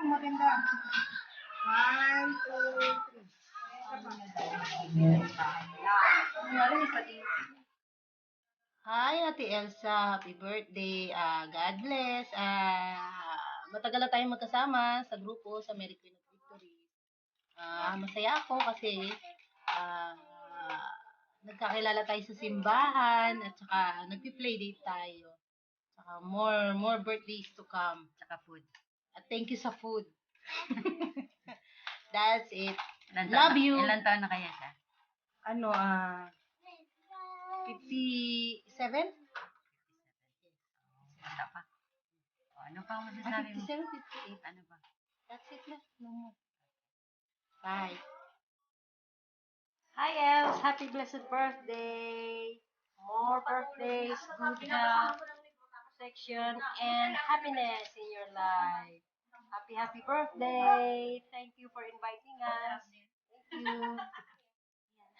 maganda. 1, 2, 3. Hi, Ate Elsa. Happy birthday. God bless. Matagal na tayong magkasama sa grupo sa Mary Queen of Victory. Masaya ako kasi nagkakilala tayo sa simbahan at saka nagpi-play date tayo. Saka more birthdays to come. Tsaka food. At thank you sa food. That's it. Love you. Ilan taon na kaya siya? 57? Bata pa. Ano pa ang masasabi mo? 57, 58. Ano ba? That's it na. No more. Bye. Hi, Els. Happy blessed birthday. More birthdays, good health, protection, and happiness in your life. Happy birthday. Thank you for inviting us. Thank you.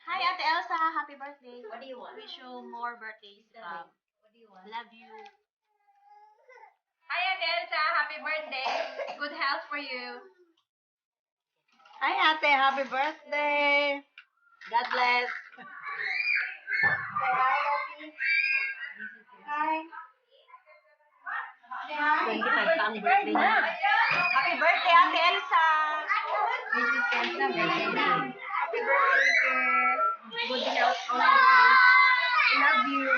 Hi, Ate Elsa. Happy birthday. What do you want? Wish you more birthdays to come. What do you want? Love you. Hi, Ate Elsa. Happy birthday. Good health for you. Hi, Ate. Happy birthday. God bless. Say hi, Ate. Hi. Say hi. 25 pa ang birthday niya. Happy birthday, Ate Elsa. Mrs. Elsa, birthday. Happy birthday, Ate. Good health always. Love you.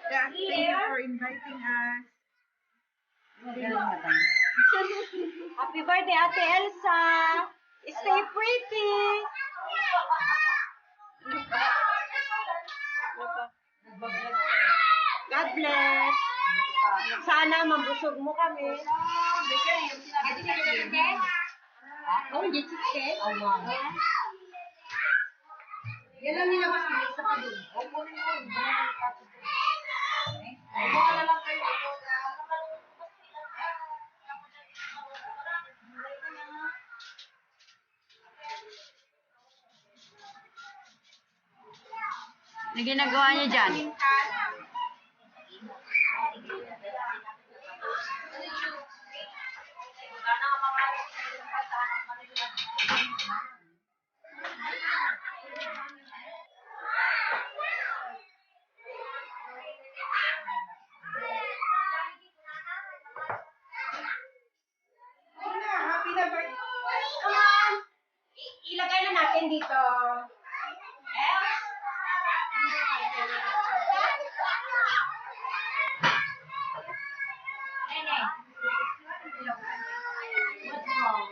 Thank you for inviting us. Happy birthday, Ate Elsa. Stay pretty. God bless. Sana mabusog mo kami. Oh, did you say? Yan lang nila mas bilis sa padun. Ano ginagawa niyo dyan? Happy na birthday. Come on. Ilagay na natin dito. Nene. What's wrong?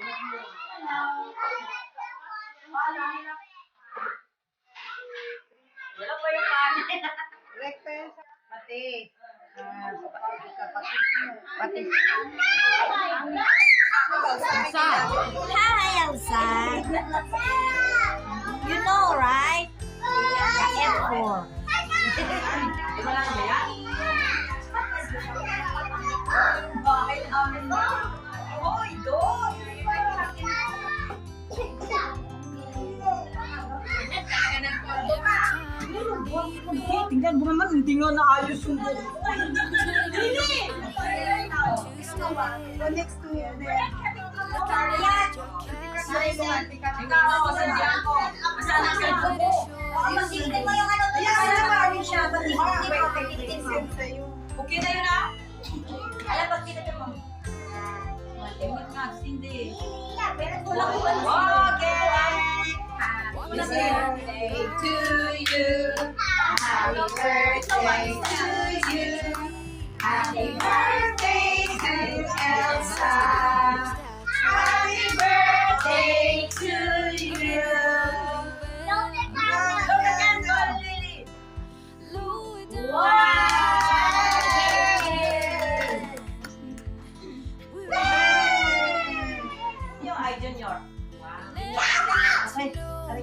Wala pa yung kanin. Breakfast. Pati. Pati. Elsa! Hi, Elsa. You know, right? The F4. Tingnan mo naman, hindi nga naayos yung buhok. So next to them. Tingnan mo yung ano to. Ayan, siya. Okay na yun ah? Alam, pag tinatap mo. Tingnan nga, hindi. Pero kulang ko ba? Okay! Happy birthday to you. Happy birthday to you. Happy birthday to Elsa.